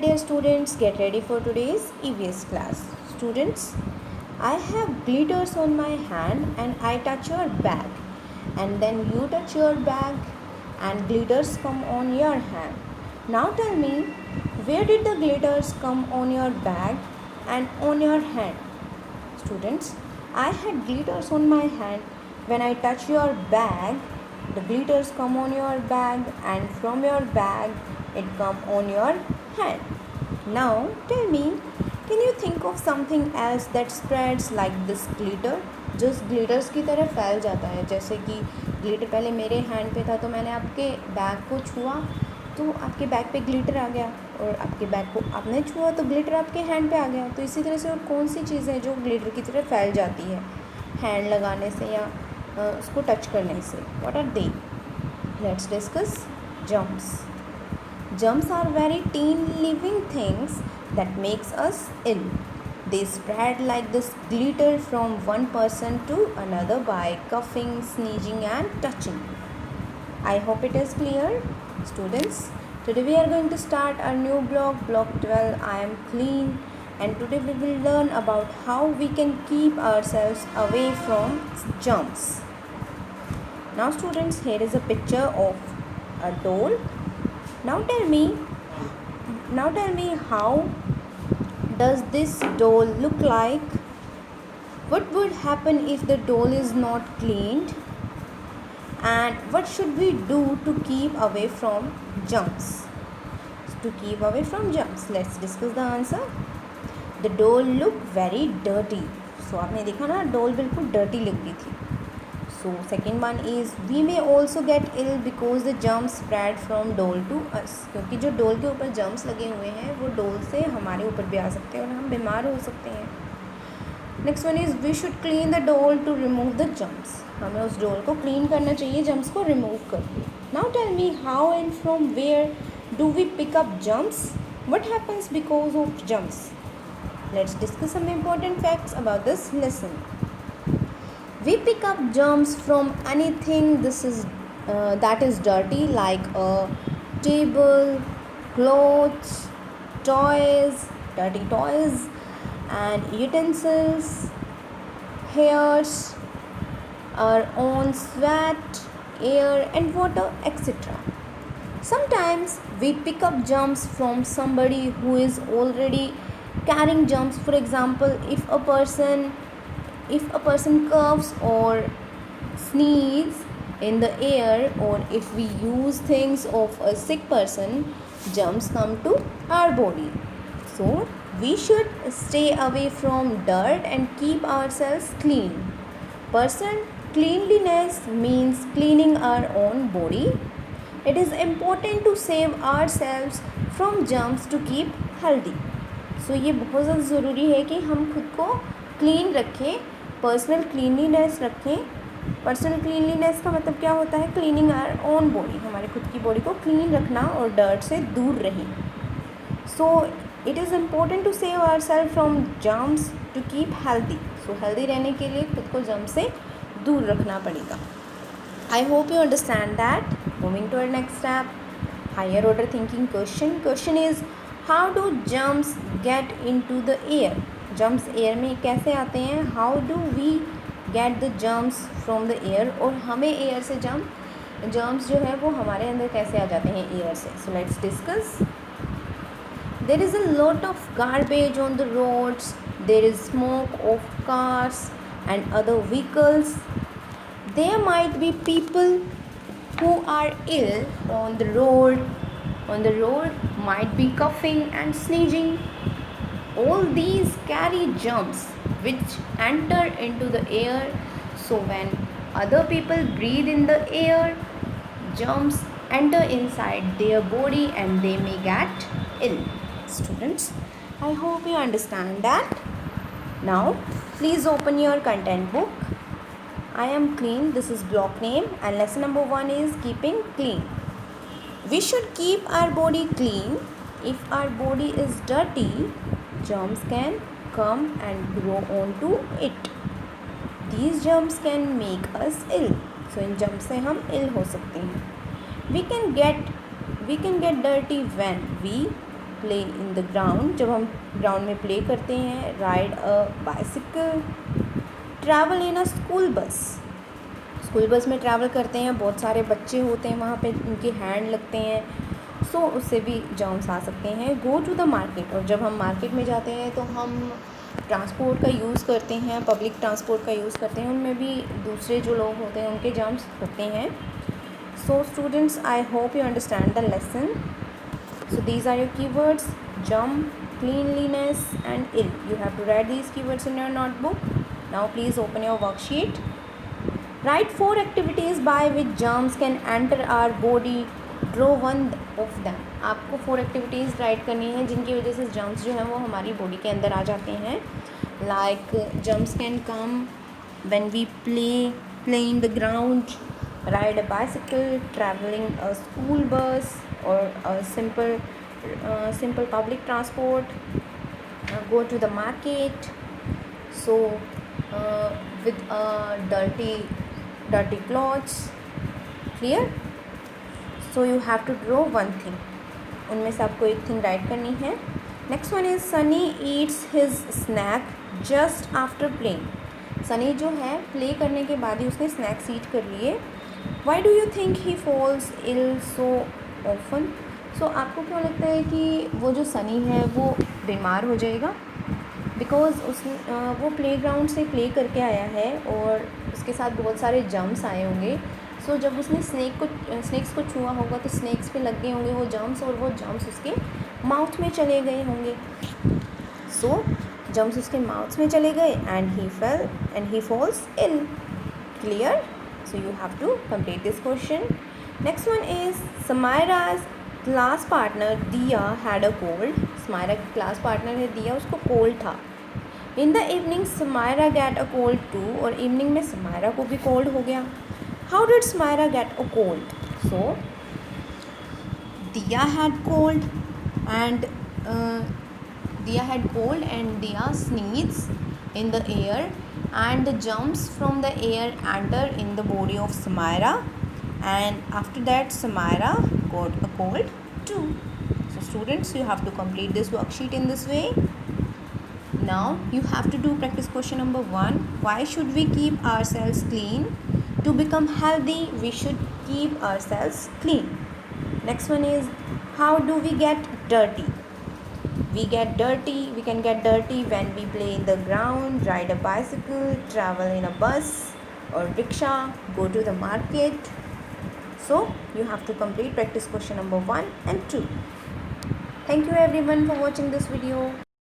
Dear students, get ready for today's EVS class. Students, I have glitters on my hand and I touch your bag, and then you touch your bag and glitters come on your hand. Now tell me, where did the glitters come on your bag and on your hand? Students, I had glitters on my hand. When I touch your bag, the glitters come on your bag, and from your bag it come on your hand. Now tell me, can you think of something else that spreads like this glitter? जो glitters की तरह फैल जाता है, जैसे कि glitter पहले मेरे हैंड पे था तो मैंने आपके बैग को छुआ तो आपके बैग पे ग्लिटर आ गया, और आपके बैग को आपने छुआ तो ग्लिटर आपके हैंड पे आ गया. तो इसी तरह से और कौन सी चीज़ है जो ग्लिटर की तरह फैल जाती है हैंड लगाने से या उसको टच करने से? What are they? Let's discuss. Germs. Germs are very teeny living things that makes us ill. They spread like this glitter from one person to another by coughing, sneezing and touching. I hope it is clear. Students, today we are going to start our new block 12. I am clean, and today we will learn about how we can keep ourselves away from germs. Now students, here is a picture of a doll. Now tell me, how does this doll look like? What would happen if the doll is not cleaned? And what should we do to keep away from germs? Let's discuss the answer. The doll looked very dirty. So आपने देखा ना, doll बिल्कुल dirty लग रही थी. So second one is, we may also get ill because the germs spread from doll to us. क्योंकि जो डोल के ऊपर जर्म्स लगे हुए हैं वो डोल से हमारे ऊपर भी आ सकते हैं और हम बीमार हो सकते हैं. Next one is, we should clean the doll to remove the germs. हमें उस डोल को क्लीन करना चाहिए जर्म्स को रिमूव करके. Now tell me, how and from where do we pick up germs? What happens because of germs? Let's discuss some important facts about this lesson. We pick up germs from anything that is dirty, like a table, clothes, dirty toys, and utensils, hairs, our own sweat, air, and water, etc. Sometimes we pick up germs from somebody who is already carrying germs. For example, if a person coughs or sneezes in the air, or if we use things of a sick person, germs come to our body. So we should stay away from dirt and keep ourselves clean. Cleanliness means cleaning our own body. It is important to save ourselves from germs to keep healthy. So ये बहुत ज़्यादा ज़रूरी है कि हम खुद को clean रखें, पर्सनल क्लीनलीनेस रखें. पर्सनल क्लीनलीनेस का मतलब क्या होता है? क्लीनिंग आवर ओन बॉडी, हमारे खुद की बॉडी को क्लीन रखना और डर्ट से दूर रहें. So it is important to save our self from germs to keep healthy. सो हेल्दी रहने के लिए खुद को जर्म से दूर रखना पड़ेगा. I hope you understand that. Moving to our next step, higher order thinking question. Question is, how do germs get into the air? Germs air में कैसे आते हैं? How do we get the germs from the air? और हमें air से germs जो है वो हमारे अंदर कैसे आ जाते हैं एयर से? So let's discuss. There is a lot of garbage on the roads. There is smoke of cars and other vehicles. There might be people who are ill on the road might be coughing and sneezing. All these carry germs which enter into the air. So when other people breathe in the air, germs enter inside their body and they may get ill. Students, I hope you understand that. Now please open your content book. I am clean. This is block name, and lesson number 1 is keeping clean. We should keep our body clean. If our body is dirty, germs can come and grow onto it. These germs can make us ill. So in germs से हम ill हो सकते हैं. We can get dirty when we play in the ground, जब हम ground में play करते हैं. Ride a bicycle, travel in a school bus. School bus में ट्रैवल करते हैं, बहुत सारे बच्चे होते हैं वहाँ पे, उनके हैंड लगते हैं, सो उससे भी जर्म्स आ सकते हैं. गो टू द मार्केट, और जब हम मार्केट में जाते हैं तो हम ट्रांसपोर्ट का यूज़ करते हैं, पब्लिक ट्रांसपोर्ट का यूज़ करते हैं, उनमें भी दूसरे जो लोग होते हैं उनके जर्म्स होते हैं. So students, I hope you understand the lesson. So these are your keywords: germ, cleanliness and ill. You have to write these keywords in your notebook. Now please open your worksheet. Write 4 activities by which germs can enter our body. Draw one of them. आपको 4 activities write करनी है जिनकी वजह से germs जो हैं वो हमारी बॉडी के अंदर आ जाते हैं. Like germs can come when we play in the ground, ride a bicycle, traveling a school bus, or a simple public transport, go to the market, so with dirty clothes. Clear? So you have to draw one thing. उनमें से आपको एक thing right करनी है. Next one is Sunny eats his snack just after playing. Sunny जो है play करने के बाद ही उसने स्नैक्स ईट कर लिए. Why do you think he falls ill so often. So आपको क्यों लगता है कि वो जो सनी है वो बीमार हो जाएगा. बिकॉज वो प्लेग्राउंड से प्ले करके आया है और उसके साथ बहुत सारे जम्स आए होंगे. सो जब उसने स्नैक्स को छुआ होगा तो स्नैक्स पे लग गए होंगे वो जम्स, और वो जम्स उसके माउथ में चले गए होंगे. सो जम्स उसके माउथ में चले गए and he falls ill. Clear? So you have to complete this question. Next one is Samaira's class partner Diya had a cold. Samaira की क्लास पार्टनर है दिया, उसको कोल्ड था. In the evening Samaira get a cold too. और evening में समायरा को भी cold हो गया. How did Samaira get a cold. So Diya had cold and Diya sneezes in the air, and the germs from the air enter in the body of Samaira, and after that Samaira got a cold too. So students, you have to complete this worksheet in this way. Now you have to do practice question number 1. Why should we keep ourselves clean? To become healthy, we should keep ourselves clean. Next one is, how do we get dirty? We can get dirty when we play in the ground, ride a bicycle, travel in a bus or rickshaw, go to the market. So you have to complete practice question number 1 and 2. Thank you everyone for watching this video.